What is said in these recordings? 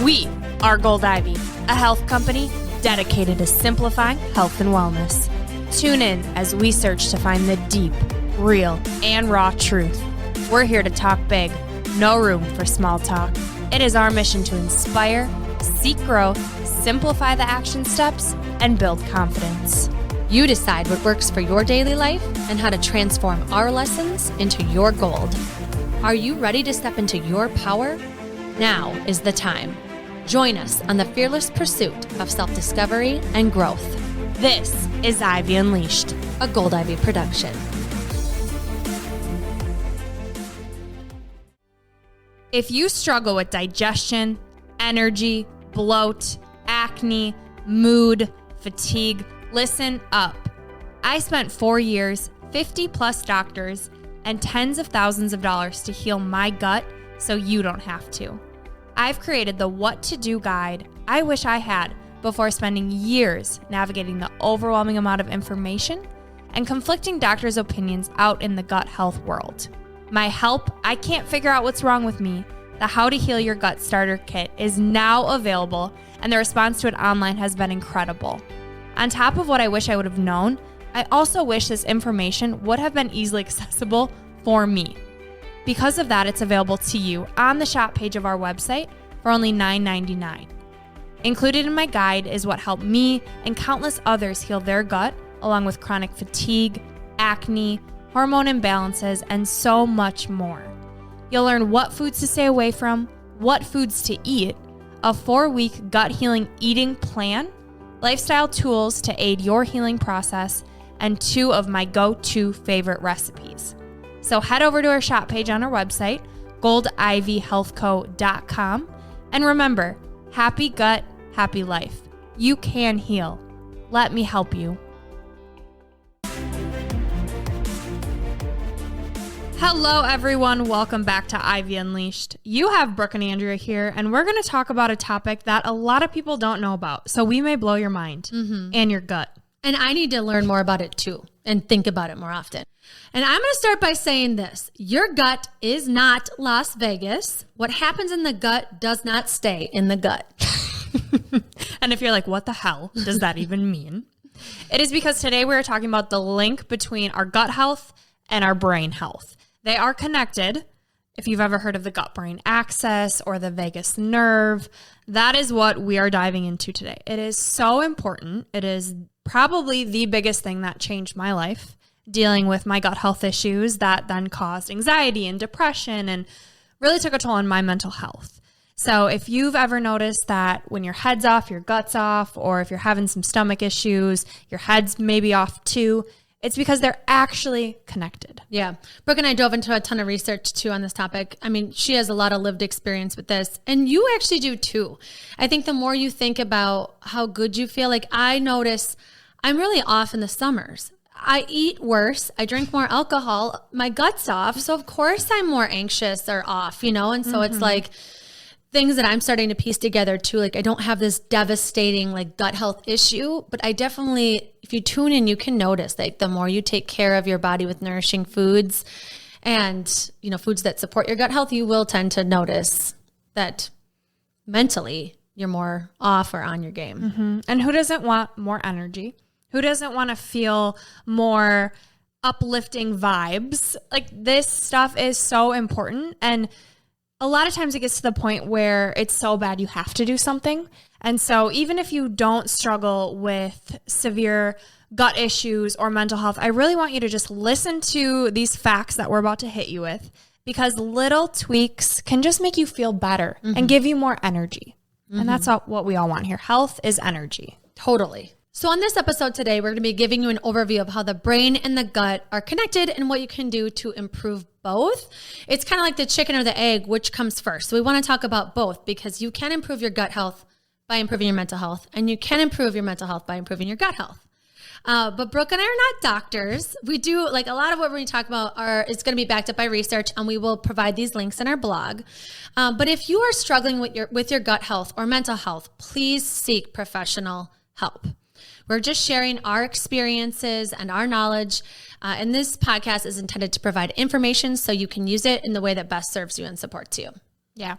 We are Gold Ivy, a health company dedicated to simplifying health and wellness. Tune in as we search to find the deep, real, and raw truth. We're here to talk big, no room for small talk. It is our mission to inspire, seek growth, simplify the action steps, and build confidence. You decide what works for your daily life and how to transform our lessons into your gold. Are you ready to step into your power? Now is the time. Join us on the fearless pursuit of self-discovery and growth. This is Ivy Unleashed, a Gold Ivy production. If you struggle with digestion, energy, bloat, acne, mood, fatigue, listen up. I spent 4 years, 50 plus doctors, and tens of thousands of dollars to heal my gut so you don't have to. I've created the What to Do guide I wish I had before spending years navigating the overwhelming amount of information and conflicting doctors' opinions out in the gut health world. My help, I can't figure out what's wrong with me, the How to Heal Your Gut Starter Kit is now available, and the response to it online has been incredible. On top of what I wish I would have known, I also wish this information would have been easily accessible for me. Because of that, it's available to you on the shop page of our website for only $9.99. Included in my guide is what helped me and countless others heal their gut, along with chronic fatigue, acne, hormone imbalances, and so much more. You'll learn what foods to stay away from, what foods to eat, a 4-week gut healing eating plan, lifestyle tools to aid your healing process, and 2 of my go-to favorite recipes. So head over to our shop page on our website, goldivyhealthco.com. And remember, happy gut, happy life. You can heal. Let me help you. Hello, everyone. Welcome back to Ivy Unleashed. You have Brooke and Andrea here, and we're going to talk about a topic that a lot of people don't know about. So we may blow your mind and your gut. And I need to learn more about it too and think about it more often. And I'm going to start by saying this. Your gut is not Las Vegas. What happens in the gut does not stay in the gut. And if you're like, what the hell does that even mean? It is because today we're talking about the link between our gut health and our brain health. They are connected. If you've ever heard of the gut-brain axis or the vagus nerve, that is what we are diving into today. It is so important. It is probably the biggest thing that changed my life, dealing with my gut health issues that then caused anxiety and depression and really took a toll on my mental health. So if you've ever noticed that when your head's off, your gut's off, or if you're having some stomach issues, your head's maybe off too, it's because they're actually connected. Yeah. Brooke and I dove into a ton of research too on this topic. I mean, she has a lot of lived experience with this, and you actually do too. I think the more you think about how good you feel, like I notice I'm really off in the summers. I eat worse. I drink more alcohol. My gut's off. So of course I'm more anxious or off, and so it's like things that I'm starting to piece together too. Like I don't have this devastating like gut health issue, but I definitely, if you tune in, you can notice like the more you take care of your body with nourishing foods and, foods that support your gut health, you will tend to notice that mentally you're more off or on your game. Mm-hmm. And who doesn't want more energy? Who doesn't want to feel more uplifting vibes? Like this stuff is so important. And a lot of times it gets to the point where it's so bad you have to do something. And so even if you don't struggle with severe gut issues or mental health, I really want you to just listen to these facts that we're about to hit you with, because little tweaks can just make you feel better and give you more energy. And that's what we all want here. Health is energy. Totally. So on this episode today, we're going to be giving you an overview of how the brain and the gut are connected and what you can do to improve both. It's kind of like the chicken or the egg, which comes first. So we want to talk about both because you can improve your gut health by improving your mental health, and you can improve your mental health by improving your gut health. But Brooke and I are not doctors. We do like a lot of what we're going to talk about is going to be backed up by research, and we will provide these links in our blog. But if you are struggling with your gut health or mental health, please seek professional help. We're just sharing our experiences and our knowledge. And this podcast is intended to provide information so you can use it in the way that best serves you and supports you. Yeah.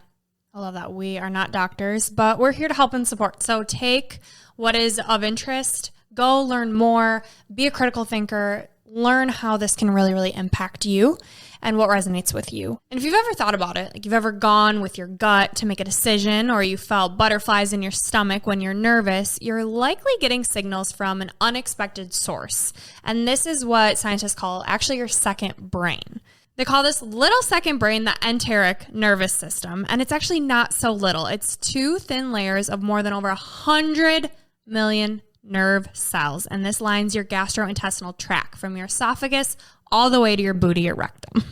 I love that. We are not doctors, but we're here to help and support. So take what is of interest, go learn more, be a critical thinker, learn how this can really, really impact you and what resonates with you. And if you've ever thought about it, like you've ever gone with your gut to make a decision, or you felt butterflies in your stomach when you're nervous, you're likely getting signals from an unexpected source. And this is what scientists call actually your second brain. They call this little second brain the enteric nervous system, and it's actually not so little. It's 2 thin layers of more than over 100 million nerve cells, and this lines your gastrointestinal tract from your esophagus all the way to your booty or rectum.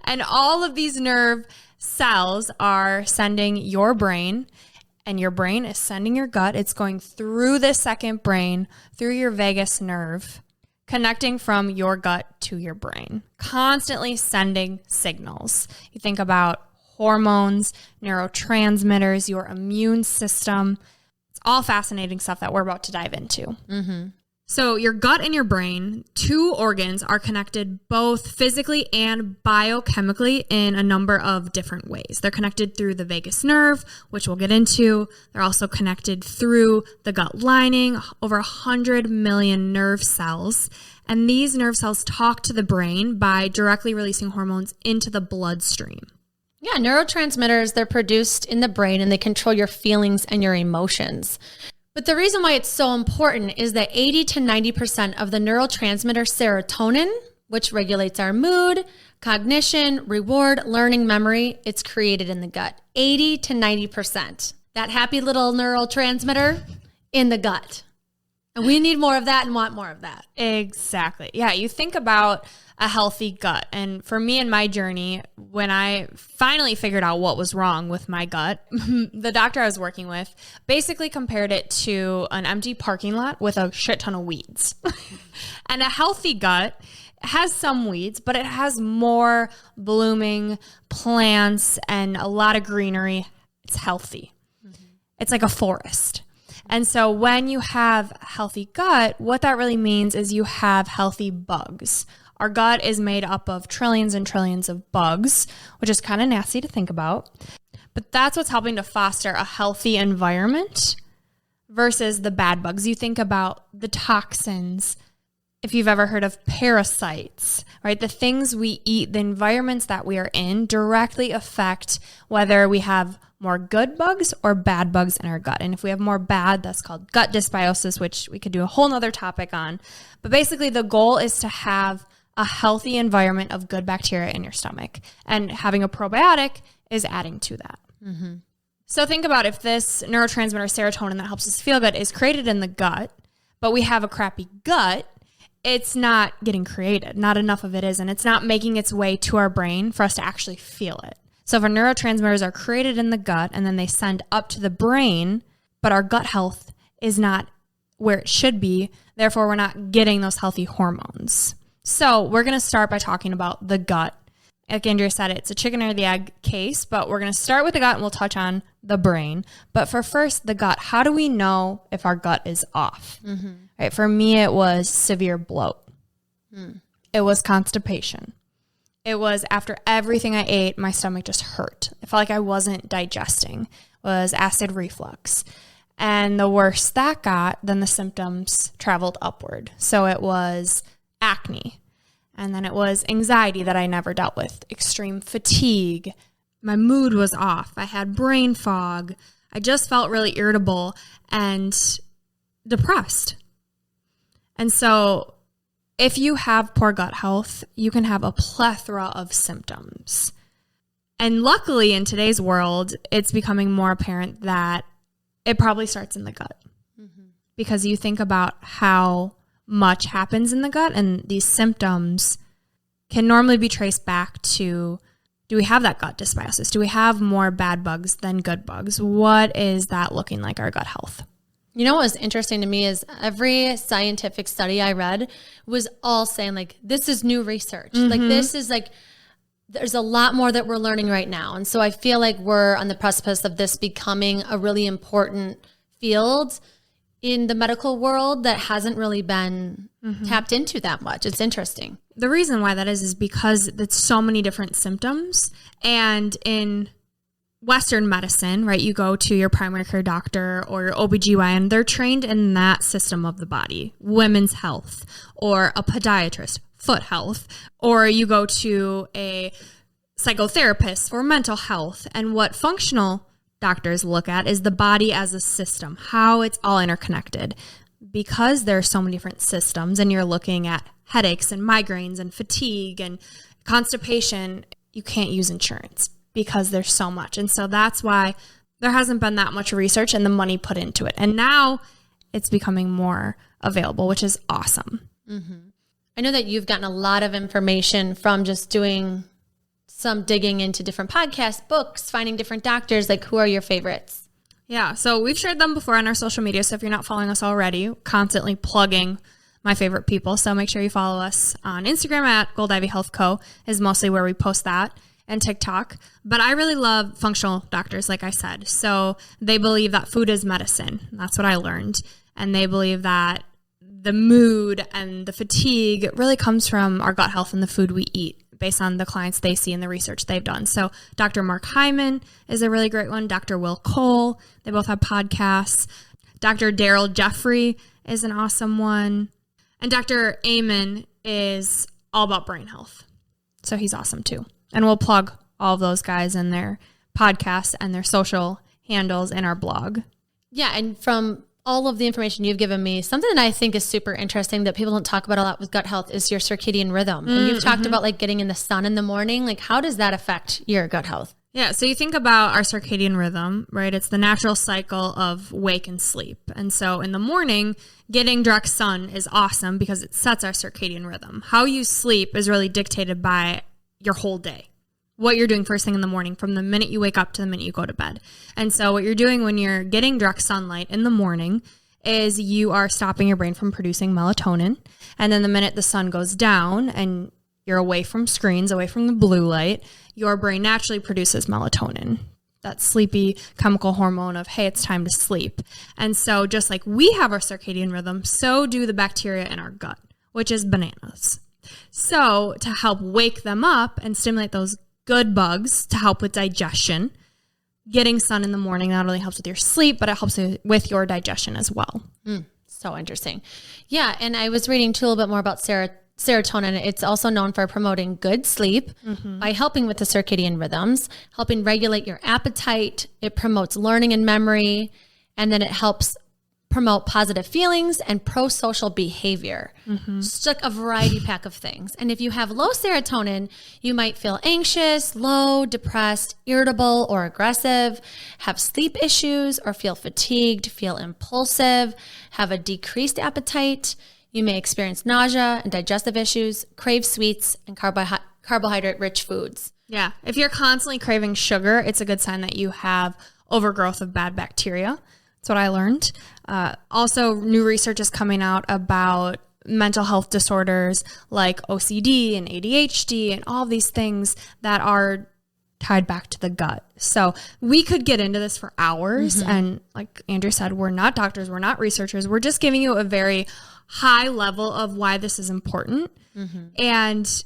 And all of these nerve cells are sending your brain, and your brain is sending your gut. It's going through the second brain, through your vagus nerve, connecting from your gut to your brain, constantly sending signals. You think about hormones, neurotransmitters, your immune system. It's all fascinating stuff that we're about to dive into. Mm-hmm. So your gut and your brain, 2 organs, are connected both physically and biochemically in a number of different ways. They're connected through the vagus nerve, which we'll get into. They're also connected through the gut lining, over 100 million nerve cells. And these nerve cells talk to the brain by directly releasing hormones into the bloodstream. Yeah, neurotransmitters, they're produced in the brain and they control your feelings and your emotions. But the reason why it's so important is that 80 to 90% of the neurotransmitter serotonin, which regulates our mood, cognition, reward, learning, memory, it's created in the gut. 80 to 90%. That happy little neurotransmitter in the gut. And we need more of that and want more of that. Exactly. Yeah, you think about a healthy gut. And for me in my journey, when I finally figured out what was wrong with my gut, the doctor I was working with basically compared it to an empty parking lot with a shit ton of weeds. And a healthy gut has some weeds, but it has more blooming plants and a lot of greenery. It's healthy. Mm-hmm. It's like a forest. And so when you have a healthy gut, what that really means is you have healthy bugs. Our gut is made up of trillions and trillions of bugs, which is kind of nasty to think about. But that's what's helping to foster a healthy environment versus the bad bugs. You think about the toxins, if you've ever heard of parasites, right? The things we eat, the environments that we are in directly affect whether we have more good bugs or bad bugs in our gut. And if we have more bad, that's called gut dysbiosis, which we could do a whole nother topic on. But basically the goal is to have a healthy environment of good bacteria in your stomach. And having a probiotic is adding to that. Mm-hmm. So think about if this neurotransmitter serotonin that helps us feel good is created in the gut, but we have a crappy gut, it's not getting created. Not enough of it is, and it's not making its way to our brain for us to actually feel it. So if our neurotransmitters are created in the gut and then they send up to the brain, but our gut health is not where it should be, therefore we're not getting those healthy hormones. So we're going to start by talking about the gut. Like Andrea said, it's a chicken or the egg case, but we're going to start with the gut and we'll touch on the brain. But for first, the gut, how do we know if our gut is off? Mm-hmm. Right, for me, it was severe bloat. It was constipation. It was after everything I ate, my stomach just hurt. I felt like I wasn't digesting. It was acid reflux. And the worse that got, then the symptoms traveled upward. So it was acne. And then it was anxiety that I never dealt with, extreme fatigue. My mood was off. I had brain fog. I just felt really irritable and depressed. And so if you have poor gut health, you can have a plethora of symptoms. And luckily in today's world, it's becoming more apparent that it probably starts in the gut. Mm-hmm. Because you think about how much happens in the gut, and these symptoms can normally be traced back to, do we have that gut dysbiosis? Do we have more bad bugs than good bugs? What is that looking like, our gut health? You know what was interesting to me is every scientific study I read was all saying like, this is new research. Mm-hmm. Like this is like, there's a lot more that we're learning right now. And so I feel like we're on the precipice of this becoming a really important field in the medical world that hasn't really been tapped into that much. It's interesting. The reason why that is because it's so many different symptoms. And in Western medicine, right? You go to your primary care doctor or your OBGYN, they're trained in that system of the body, women's health, or a podiatrist, foot health, or you go to a psychotherapist for mental health. And what functional doctors look at is the body as a system, how it's all interconnected. Because there are so many different systems and you're looking at headaches and migraines and fatigue and constipation, you can't use insurance because there's so much. And so that's why there hasn't been that much research and the money put into it. And now it's becoming more available, which is awesome. Mm-hmm. I know that you've gotten a lot of information from just doing some digging into different podcasts, books, finding different doctors. Like, who are your favorites? Yeah, so we've shared them before on our social media. So if you're not following us already, constantly plugging my favorite people. So make sure you follow us on Instagram at Gold Ivy Health Co. is mostly where we post that, and TikTok. But I really love functional doctors, like I said. So they believe that food is medicine. That's what I learned. And they believe that the mood and the fatigue really comes from our gut health and the food we eat, based on the clients they see and the research they've done. So Dr. Mark Hyman is a really great one. Dr. Will Cole, they both have podcasts. Dr. Daryl Jeffrey is an awesome one. And Dr. Amen is all about brain health. So he's awesome too. And we'll plug all of those guys in their podcasts and their social handles in our blog. Yeah, and from all of the information you've given me, something that I think is super interesting that people don't talk about a lot with gut health is your circadian rhythm. And you've talked about like getting in the sun in the morning. Like, how does that affect your gut health? Yeah, so you think about our circadian rhythm, right? It's the natural cycle of wake and sleep. And so in the morning, getting direct sun is awesome because it sets our circadian rhythm. How you sleep is really dictated by your whole day, what you're doing first thing in the morning, from the minute you wake up to the minute you go to bed. And so what you're doing when you're getting direct sunlight in the morning is you are stopping your brain from producing melatonin. And then the minute the sun goes down and you're away from screens, away from the blue light, your brain naturally produces melatonin, that sleepy chemical hormone of, hey, it's time to sleep. And so just like we have our circadian rhythm, so do the bacteria in our gut, which is bananas. So to help wake them up and stimulate those good bugs to help with digestion, getting sun in the morning not only helps with your sleep, but it helps with your digestion as well. So interesting. Yeah, and I was reading too a little bit more about serotonin. It's also known for promoting good sleep by helping with the circadian rhythms, helping regulate your appetite. It promotes learning and memory, and then it helps promote positive feelings and pro-social behavior. It's like a variety pack of things. And if you have low serotonin, you might feel anxious, low, depressed, irritable, or aggressive, have sleep issues, or feel fatigued, feel impulsive, have a decreased appetite. You may experience nausea and digestive issues, crave sweets and carbohydrate-rich foods. Yeah. If you're constantly craving sugar, it's a good sign that you have overgrowth of bad bacteria. That's what I learned. Also, new research is coming out about mental health disorders like OCD and ADHD and all these things that are tied back to the gut. So we could get into this for hours. And like Andrea said, we're not doctors, we're not researchers. We're just giving you a very high level of why this is important. And,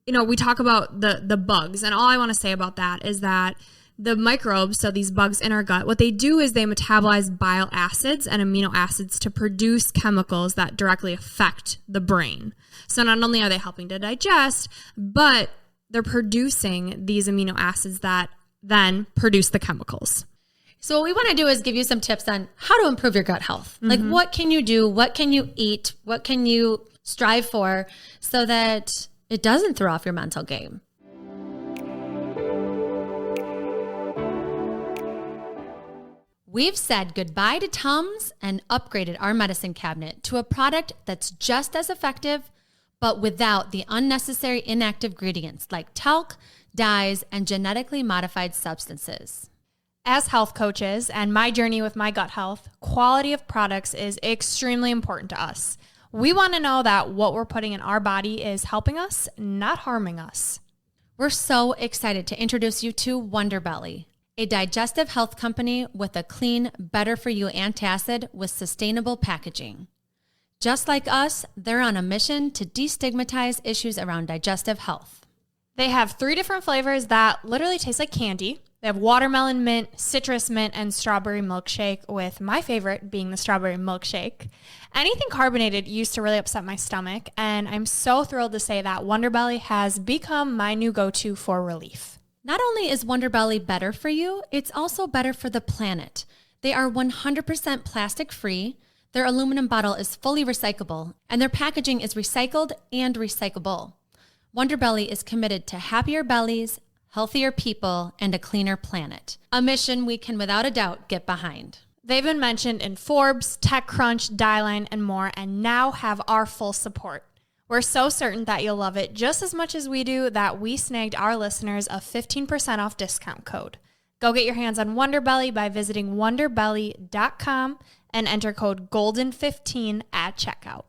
you know, we talk about the bugs, and all I want to say about that is that the microbes, so these bugs in our gut, what they do is they metabolize bile acids and amino acids to produce chemicals that directly affect the brain. So not only are they helping to digest, but they're producing these amino acids that then produce the chemicals. So what we want to do is give you some tips on how to improve your gut health. Like, what can you do? What can you eat? What can you strive for so that it doesn't throw off your mental game? We've said goodbye to Tums and upgraded our medicine cabinet to a product that's just as effective, but without the unnecessary inactive ingredients like talc, dyes, and genetically modified substances. As health coaches and my journey with my gut health, quality of products is extremely important to us. We want to know that what we're putting in our body is helping us, not harming us. We're so excited to introduce you to Wonder Belly, a digestive health company with a clean, better-for-you antacid with sustainable packaging. Just like us, they're on a mission to destigmatize issues around digestive health. They have 3 different flavors that literally taste like candy. They They have watermelon mint, citrus mint, and strawberry milkshake, with my favorite being the strawberry milkshake. Anything carbonated used to really upset my stomach, and I'm so thrilled to say that Wonder Belly has become my new go-to for relief. Not only is Wonder Belly better for you, it's also better for the planet. They are 100% plastic free. Their aluminum bottle is fully recyclable, and their packaging is recycled and recyclable. Wonder Belly is committed to happier bellies, healthier people, and a cleaner planet. A mission we can without a doubt get behind. They've been mentioned in Forbes, TechCrunch, Dieline, and more, and now have our full support. We're so certain that you'll love it just as much as we do that we snagged our listeners a 15% off discount code. Go get your hands on Wonder Belly by visiting wonderbelly.com and enter code GOLDEN15 at checkout.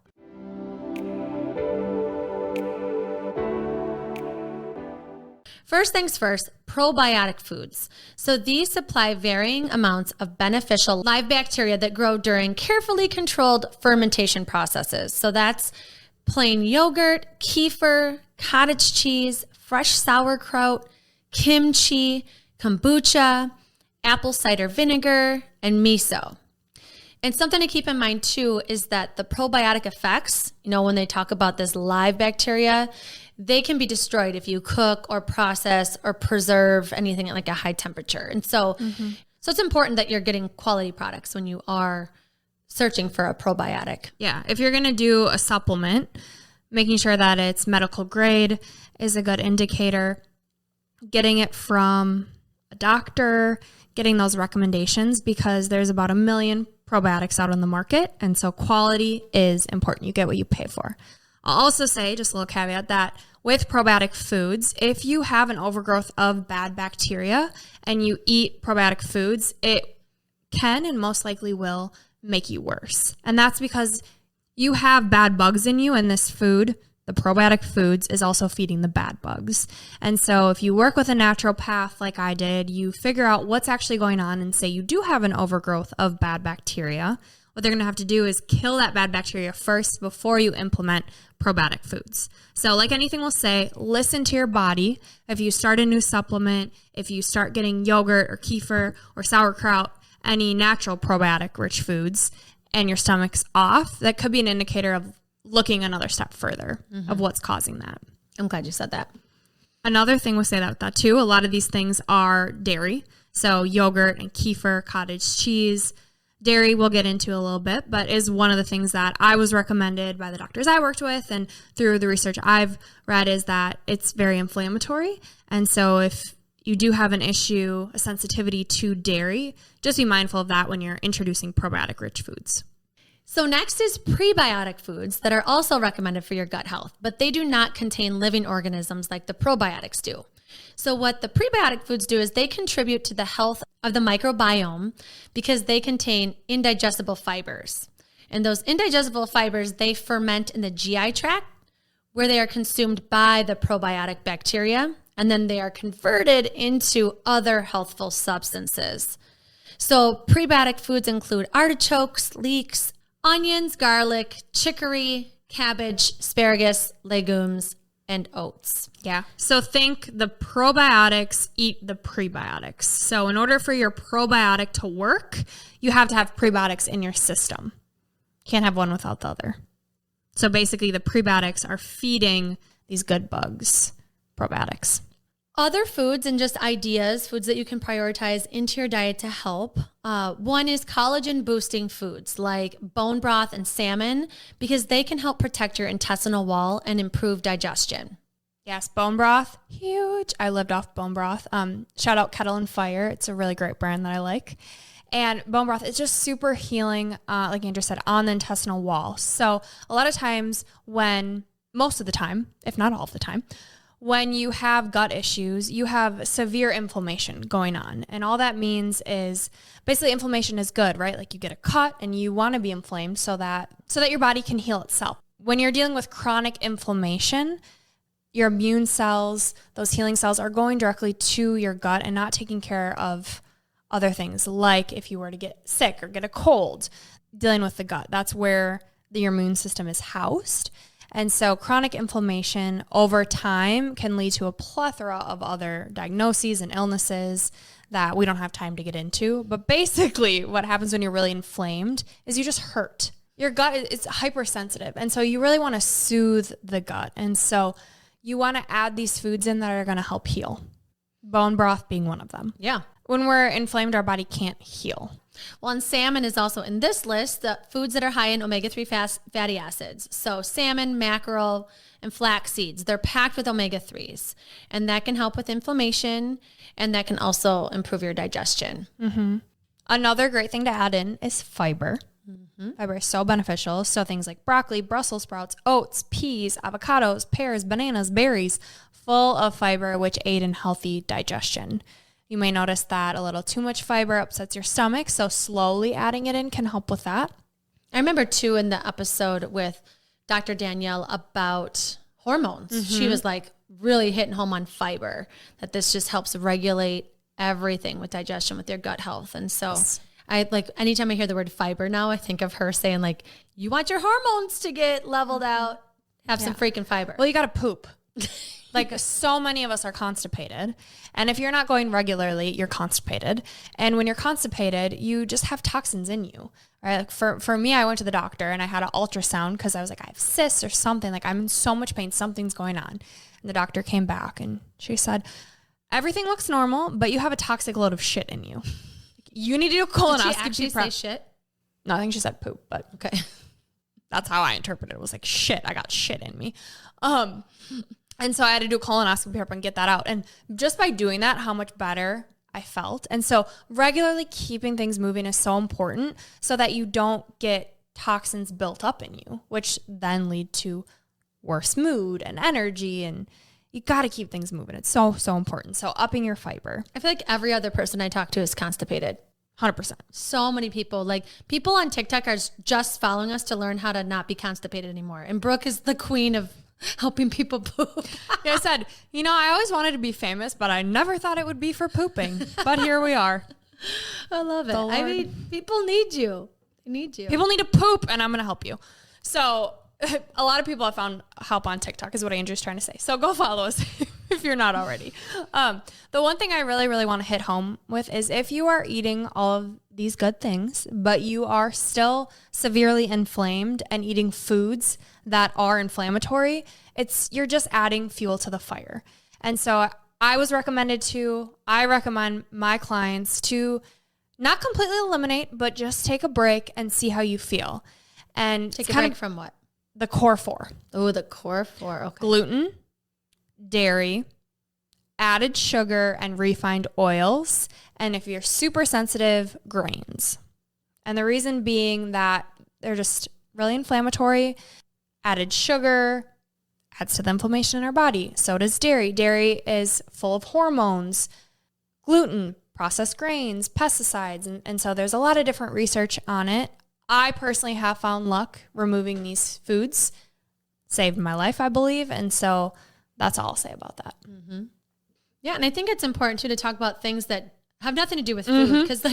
First things first, probiotic foods. So these supply varying amounts of beneficial live bacteria that grow during carefully controlled fermentation processes. So that's plain yogurt, kefir, cottage cheese, fresh sauerkraut, kimchi, kombucha, apple cider vinegar, and miso. And something to keep in mind too is that the probiotic effects, when they talk about this live bacteria, they can be destroyed if you cook or process or preserve anything at like a high temperature. And so it's important that you're getting quality products when you are searching for a probiotic. Yeah, if you're going to do a supplement, making sure that it's medical grade is a good indicator. Getting it from a doctor, getting those recommendations, because there's about 1 million probiotics out on the market. And so quality is important. You get what you pay for. I'll also say, just a little caveat, that with probiotic foods, if you have an overgrowth of bad bacteria and you eat probiotic foods, it can and most likely will make you worse. And that's because you have bad bugs in you, and this food, the probiotic foods, is also feeding the bad bugs. And so if you work with a naturopath like I did, you figure out what's actually going on and say you do have an overgrowth of bad bacteria. What they're going to have to do is kill that bad bacteria first before you implement probiotic foods. So like anything we'll say, listen to your body. If you start a new supplement, if you start getting yogurt or kefir or sauerkraut, any natural probiotic rich foods, and your stomach's off, that could be an indicator of looking another step further of what's causing that. I'm glad you said that. Another thing we'll say that too, a lot of these things are dairy. So yogurt and kefir, cottage cheese. Dairy we'll get into a little bit, but is one of the things that I was recommended by the doctors I worked with, and through the research I've read, is that it's very inflammatory. And so if you do have an issue, a sensitivity to dairy, just be mindful of that when you're introducing probiotic-rich foods. So next is prebiotic foods that are also recommended for your gut health, but they do not contain living organisms like the probiotics do. So what the prebiotic foods do is they contribute to the health of the microbiome because they contain indigestible fibers. And those indigestible fibers, they ferment in the GI tract where they are consumed by the probiotic bacteria, and then they are converted into other healthful substances. So prebiotic foods include artichokes, leeks, onions, garlic, chicory, cabbage, asparagus, legumes, and oats. Yeah. So think the probiotics eat the prebiotics. So in order for your probiotic to work, you have to have prebiotics in your system. Can't have one without the other. So basically the prebiotics are feeding these good bugs, probiotics. Other foods and just ideas, foods that you can prioritize into your diet to help. One is collagen boosting foods like bone broth and salmon, because they can help protect your intestinal wall and improve digestion. Yes, bone broth, huge. I lived off bone broth. Shout out Kettle and Fire. It's a really great brand that I like. And bone broth is just super healing, like Andrea said, on the intestinal wall. So a lot of times most of the time, if not all of the time, when you have gut issues, you have severe inflammation going on. And all that means is basically inflammation is good, right? Like you get a cut and you want to be inflamed so that your body can heal itself. When you're dealing with chronic inflammation, your immune cells, those healing cells, are going directly to your gut and not taking care of other things, like if you were to get sick or get a cold, dealing with the gut. That's where your immune system is housed. And so chronic inflammation over time can lead to a plethora of other diagnoses and illnesses that we don't have time to get into. But basically what happens when you're really inflamed is you just hurt. Your gut is hypersensitive. And so you really want to soothe the gut. And so you want to add these foods in that are going to help heal. Bone broth being one of them. Yeah. When we're inflamed, our body can't heal. Well, and salmon is also in this list, the foods that are high in omega-3 fatty acids. So salmon, mackerel, and flax seeds, they're packed with omega-3s. And that can help with inflammation, and that can also improve your digestion. Mm-hmm. Another great thing to add in is fiber. Mm-hmm. Fiber is so beneficial. So things like broccoli, Brussels sprouts, oats, peas, avocados, pears, bananas, berries, full of fiber, which aid in healthy digestion. You may notice that a little too much fiber upsets your stomach, so slowly adding it in can help with that. I remember too in the episode with Dr. Danielle about hormones. Mm-hmm. She was like really hitting home on fiber, that this just helps regulate everything with digestion, with your gut health. And so I like anytime I hear the word fiber now, I think of her saying like, you want your hormones to get leveled out, have some freaking fiber. Well, you got to poop. Like so many of us are constipated. And if you're not going regularly, you're constipated. And when you're constipated, you just have toxins in you, right? Like for me, I went to the doctor and I had an ultrasound because I was like, I have cysts or something. Like I'm in so much pain. Something's going on. And the doctor came back and she said, everything looks normal, but you have a toxic load of shit in you. You need to do a colonoscopy. Did she actually say shit? No, I think she said poop, but okay. That's how I interpreted it. It was like, shit, I got shit in me. And so I had to do a colonoscopy and get that out. And just by doing that, how much better I felt. And so regularly keeping things moving is so important so that you don't get toxins built up in you, which then lead to worse mood and energy. And you got to keep things moving. It's so, so important. So upping your fiber. I feel like every other person I talk to is constipated. 100%. So many people, like people on TikTok are just following us to learn how to not be constipated anymore. And Brooke is the queen of helping people poop. Yeah, I said, I always wanted to be famous, but I never thought it would be for pooping. But here we are. I love it. I mean, people need you. They need you. People need to poop, and I'm going to help you. So a lot of people have found help on TikTok is what Andrew's trying to say. So go follow us if you're not already. The one thing I really, really want to hit home with is if you are eating all of these good things, but you are still severely inflamed and eating foods that are inflammatory, you're just adding fuel to the fire. And so I recommend my clients to not completely eliminate, but just take a break and see how you feel. And take a break from what? The core four. Oh, the core four. Okay. Gluten, dairy, added sugar, and refined oils. And if you're super sensitive, grains. And the reason being that they're just really inflammatory. Added sugar adds to the inflammation in our body. So does dairy. Dairy is full of hormones. Gluten, processed grains, pesticides. And so there's a lot of different research on it. I personally have found luck removing these foods. Saved my life, I believe. And so that's all I'll say about that. Mm-hmm. Yeah, and I think it's important, too, to talk about things that have nothing to do with food. Because,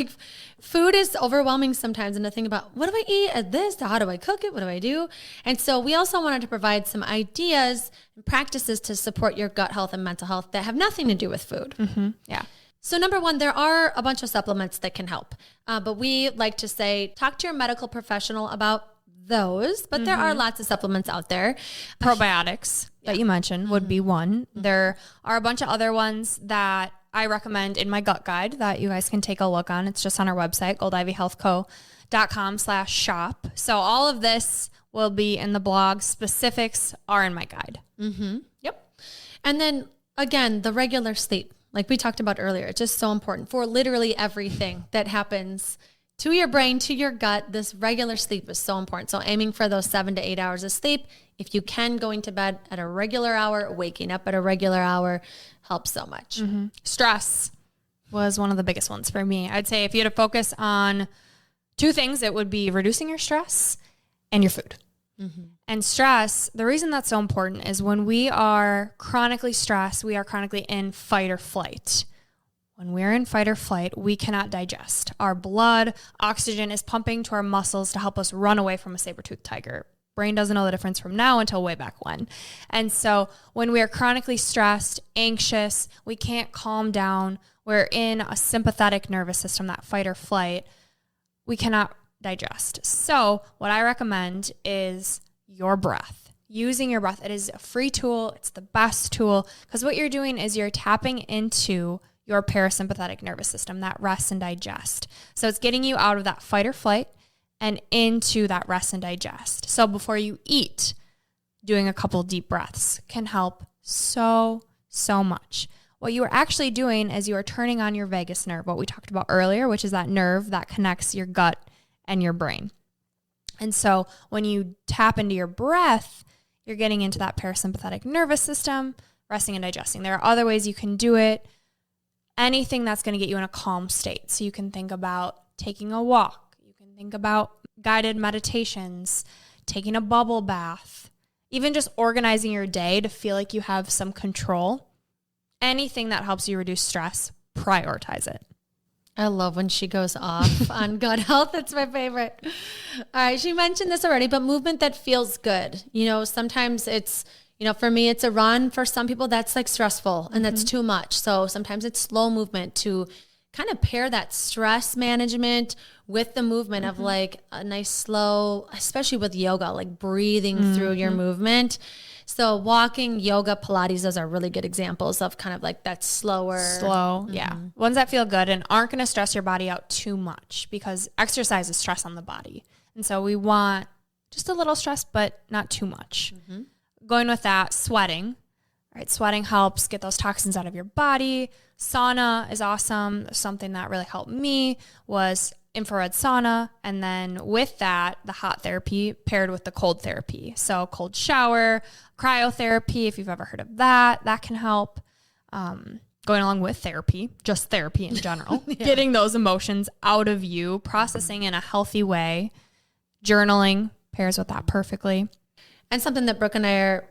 food is overwhelming sometimes. And to think about, what do I eat at this? How do I cook it? What do I do? And so we also wanted to provide some ideas and practices to support your gut health and mental health that have nothing to do with food. Mm-hmm. Yeah. So number one, there are a bunch of supplements that can help. But we like to say, talk to your medical professional about those. But there are lots of supplements out there. Probiotics that you mentioned would be one. There are a bunch of other ones that I recommend in my gut guide that you guys can take a look on. It's just on our website, goldivyhealthco.com/shop. So all of this will be in the blog. Specifics are in my guide. Mm-hmm. Yep. And then again, the regular sleep. Like we talked about earlier, it's just so important for literally everything that happens to your brain, to your gut. This regular sleep is so important. So aiming for those 7 to 8 hours of sleep. If you can, going to bed at a regular hour, waking up at a regular hour helps so much. Mm-hmm. Stress was one of the biggest ones for me. I'd say if you had to focus on two things, it would be reducing your stress and your food. Mm-hmm. And stress, the reason that's so important is when we are chronically stressed, we are chronically in fight or flight. When we're in fight or flight, we cannot digest. Our blood, oxygen is pumping to our muscles to help us run away from a saber-toothed tiger. brain doesn't know the difference from now until way back when. And so when we are chronically stressed, anxious, we can't calm down, we're in a sympathetic nervous system, that fight or flight, we cannot digest. So what I recommend is your breath. Using your breath. It is a free tool. It's the best tool, because what you're doing is you're tapping into your parasympathetic nervous system, that rest and digest. So it's getting you out of that fight or flight and into that rest and digest. So before you eat, doing a couple deep breaths can help so much. What you are actually doing is you are turning on your vagus nerve, what we talked about earlier, which is that nerve that connects your gut and your brain. And so when you tap into your breath, you're getting into that parasympathetic nervous system, resting and digesting. There are other ways you can do it. Anything that's going to get you in a calm state. So you can think about taking a walk. You can think about guided meditations, taking a bubble bath, even just organizing your day to feel like you have some control. Anything that helps you reduce stress, prioritize it. I love when she goes off on gut health. That's my favorite. All right. She mentioned this already, but movement that feels good. Sometimes it's, for me, it's a run. For some people, that's like stressful and that's too much. So sometimes it's slow movement to kind of pair that stress management with the movement of like a nice slow, especially with yoga, like breathing through your movement. So walking, yoga, Pilates, those are really good examples of kind of like that slow. Yeah. Ones that feel good and aren't going to stress your body out too much, because exercise is stress on the body. And so we want just a little stress, but not too much. Going with that, sweating. Right? Sweating helps get those toxins out of your body. Sauna is awesome. Something that really helped me was infrared sauna, and then with that, the hot therapy paired with the cold therapy. So cold shower, cryotherapy, if you've ever heard of that, that can help. Going along with therapy, just therapy in general, getting those emotions out of you, processing in a healthy way. Journaling pairs with that perfectly. And something that Brooke and I are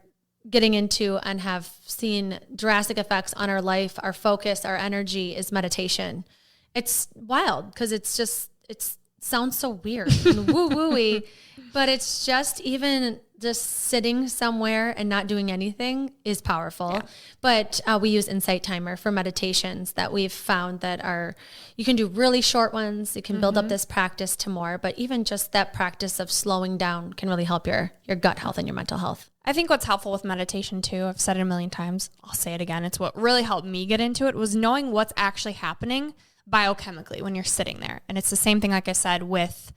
getting into and have seen drastic effects on our life, our focus, our energy is meditation. It's wild because it sounds so weird and woo-woo-y, but it's just even just sitting somewhere and not doing anything is powerful. Yeah. But we use Insight Timer for meditations that we've found that you can do really short ones. You can build up this practice to more, but even just that practice of slowing down can really help your gut health and your mental health. I think what's helpful with meditation too, I've said it a million times, I'll say it again, it's what really helped me get into it, was knowing what's actually happening biochemically when you're sitting there. And it's the same thing, like I said, with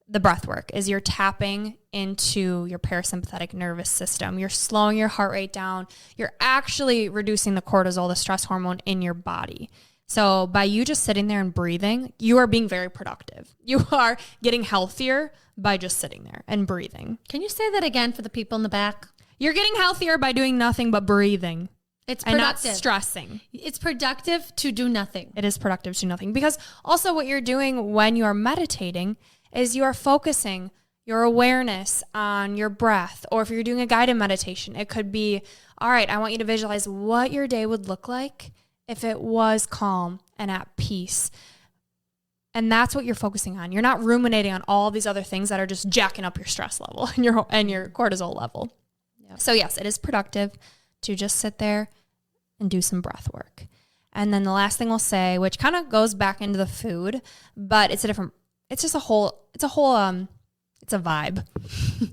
the breath work, is you're tapping into your parasympathetic nervous system. You're slowing your heart rate down. You're actually reducing the cortisol, the stress hormone in your body. So by you just sitting there and breathing, you are being very productive. You are getting healthier by just sitting there and breathing. Can you say that again for the people in the back? You're getting healthier by doing nothing but breathing. It's productive. And not stressing. It's productive to do nothing. It is productive to do nothing. Because also what you're doing when you are meditating is you are focusing your awareness on your breath. Or if you're doing a guided meditation, it could be, all right, I want you to visualize what your day would look like if it was calm and at peace. And that's what you're focusing on. You're not ruminating on all these other things that are just jacking up your stress level and your cortisol level. Yep. So yes, it is productive to just sit there and do some breath work. And then the last thing we'll say, which kind of goes back into the food, but it's a vibe.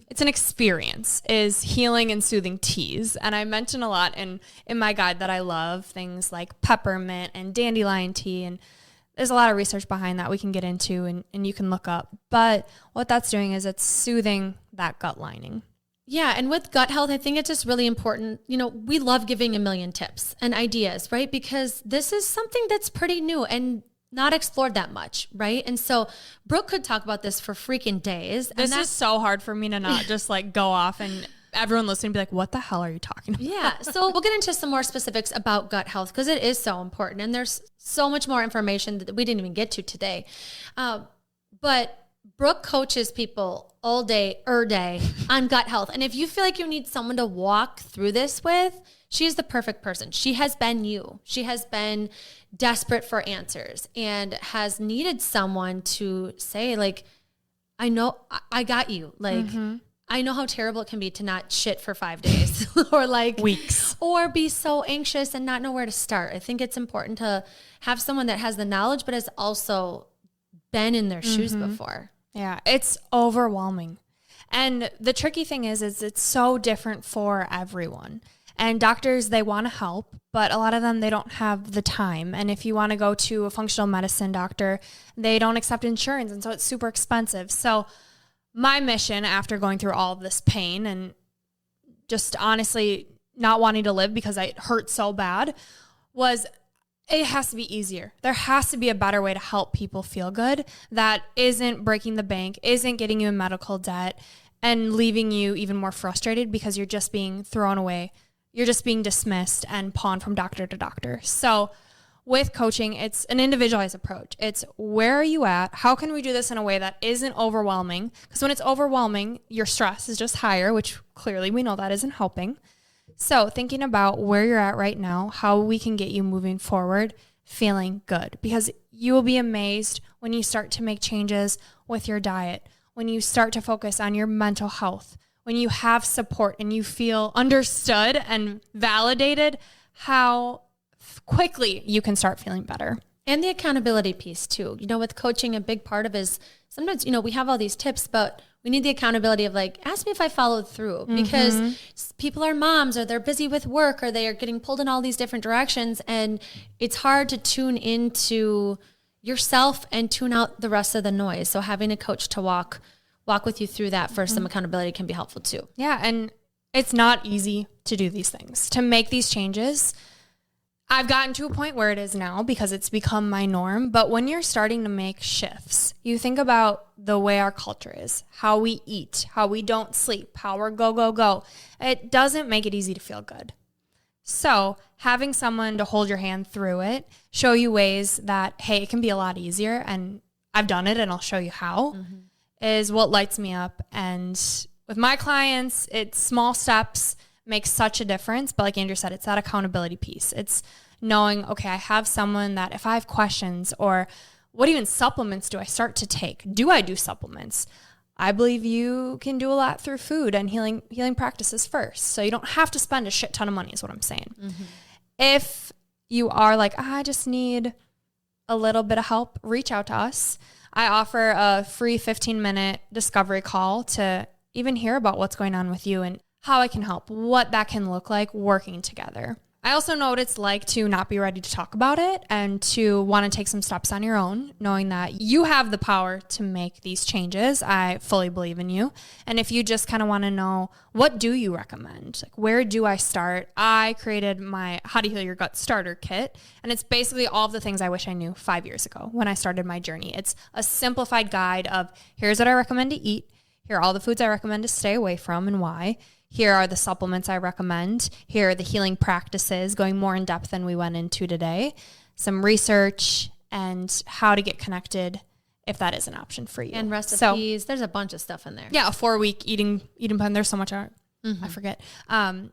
It's an experience, is healing and soothing teas. And I mention a lot in my guide that I love things like peppermint and dandelion tea. And there's a lot of research behind that we can get into and you can look up. But what that's doing is it's soothing that gut lining. Yeah. And with gut health, I think it's just really important. We love giving a million tips and ideas, right? Because this is something that's pretty new and not explored that much, right? And so Brooke could talk about this for freaking days. This is so hard for me to not just like go off and everyone listening be like, what the hell are you talking about? Yeah. So we'll get into some more specifics about gut health because it is so important. And there's so much more information that we didn't even get to today. But Brooke coaches people all day, on gut health. And if you feel like you need someone to walk through this with, she is the perfect person. She has been you. She has been desperate for answers and has needed someone to say, like, I know I got you. Like, I know how terrible it can be to not shit for 5 days or like weeks, or be so anxious and not know where to start. I think it's important to have someone that has the knowledge, but has also been in their shoes before. Yeah, it's overwhelming. And the tricky thing is it's so different for everyone. And doctors, they want to help, but a lot of them, they don't have the time. And if you want to go to a functional medicine doctor, they don't accept insurance. And so it's super expensive. So my mission after going through all of this pain and just honestly not wanting to live because it hurt so bad was it has to be easier. There has to be a better way to help people feel good that isn't breaking the bank, isn't getting you in medical debt and leaving you even more frustrated because you're just being thrown away. You're just being dismissed and pawned from doctor to doctor. So with coaching, it's an individualized approach. It's where are you at? How can we do this in a way that isn't overwhelming? Because when it's overwhelming, your stress is just higher, which clearly we know that isn't helping. So thinking about where you're at right now, how we can get you moving forward, feeling good. Because you will be amazed when you start to make changes with your diet, when you start to focus on your mental health, when you have support and you feel understood and validated, how quickly you can start feeling better. And the accountability piece too. You know, with coaching, a big part of is sometimes, you know, we have all these tips, but we need the accountability of like, ask me if I followed through, because people are moms or they're busy with work or they are getting pulled in all these different directions. And it's hard to tune into yourself and tune out the rest of the noise. So having a coach to walk with you through that for some accountability can be helpful too. Yeah. And it's not easy to do these things, to make these changes. I've gotten to a point where it is now because it's become my norm. But when you're starting to make shifts, you think about the way our culture is, how we eat, how we don't sleep, how we're go, go, go. It doesn't make it easy to feel good. So having someone to hold your hand through it, show you ways that, hey, it can be a lot easier. And I've done it and I'll show you how, is what lights me up. And with my clients, it's small steps makes such a difference. But like Andrea said, it's that accountability piece. It's knowing, okay, I have someone that if I have questions or what even supplements do I start to take? Do I do supplements? I believe you can do a lot through food and healing practices first. So you don't have to spend a shit ton of money is what I'm saying. If you are like, I just need a little bit of help, reach out to us. I offer a free 15-minute discovery call to even hear about what's going on with you and how I can help, what that can look like working together. I also know what it's like to not be ready to talk about it and to want to take some steps on your own, knowing that you have the power to make these changes. I fully believe in you. And if you just kind of want to know, what do you recommend? Like, where do I start? I created my How to Heal Your Gut Starter Kit. And it's basically all of the things I wish I knew 5 years ago when I started my journey. It's a simplified guide of here's what I recommend to eat. Here are all the foods I recommend to stay away from and why. Here are the supplements I recommend. Here are the healing practices, going more in depth than we went into today. Some research and how to get connected if that is an option for you. And recipes. There's a bunch of stuff in there. Yeah, a 4-week eating plan. There's so much art. I forget. And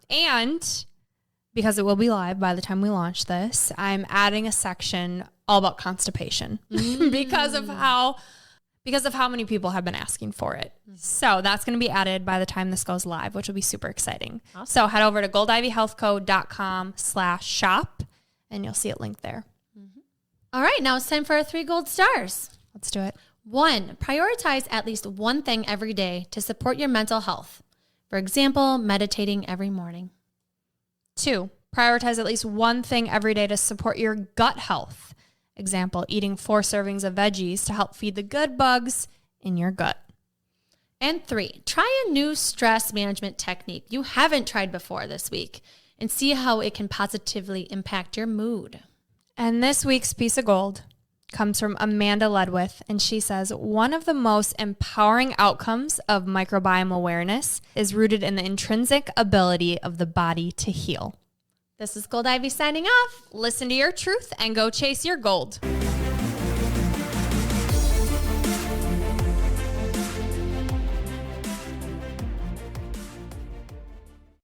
because it will be live by the time we launch this, I'm adding a section all about constipation because of how many people have been asking for it. So that's going to be added by the time this goes live, which will be super exciting. Awesome. So head over to goldivyhealthco.com/shop and you'll see it linked there. All right, now it's time for our 3 gold stars. Let's do it. 1, prioritize at least one thing every day to support your mental health. For example, meditating every morning. 2, prioritize at least one thing every day to support your gut health. Example, eating 4 servings of veggies to help feed the good bugs in your gut. And 3, try a new stress management technique you haven't tried before this week and see how it can positively impact your mood. And this week's piece of gold comes from Amanda Ledwith, and she says, one of the most empowering outcomes of microbiome awareness is rooted in the intrinsic ability of the body to heal. This is Gold Ivy signing off. Listen to your truth and go chase your gold.